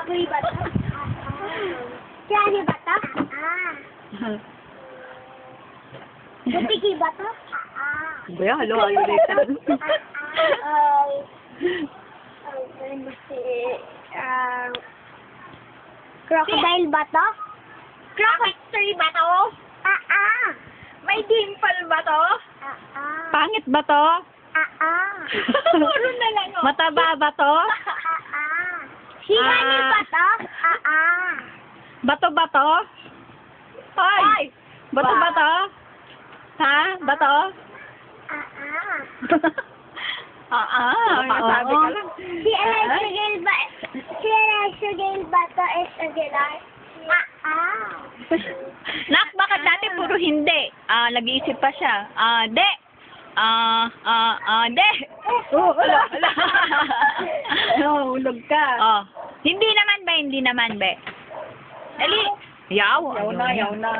Apoy ba to? Tiyan ba to? Butiki ba to? Baya, halo, ayaw dito. Crocodile ba to? Crocodile ba to? May dimple ba to? Pangit ba to? Puro na lang, oh. Mataba ba to? Hihani ba to? Bato ba to? Hoy! Ay! Bato ba to? Ha? Bato? Sabi ka lang. Si Elijah Gale ba? Si Elijah Gale ba to is Aguilar? Nak, bakit dati puro hindi? Nag-iisip pa siya. De! De! Wala. Hulog ka. Hindi naman, be. Dali. Yaw. Yaw na.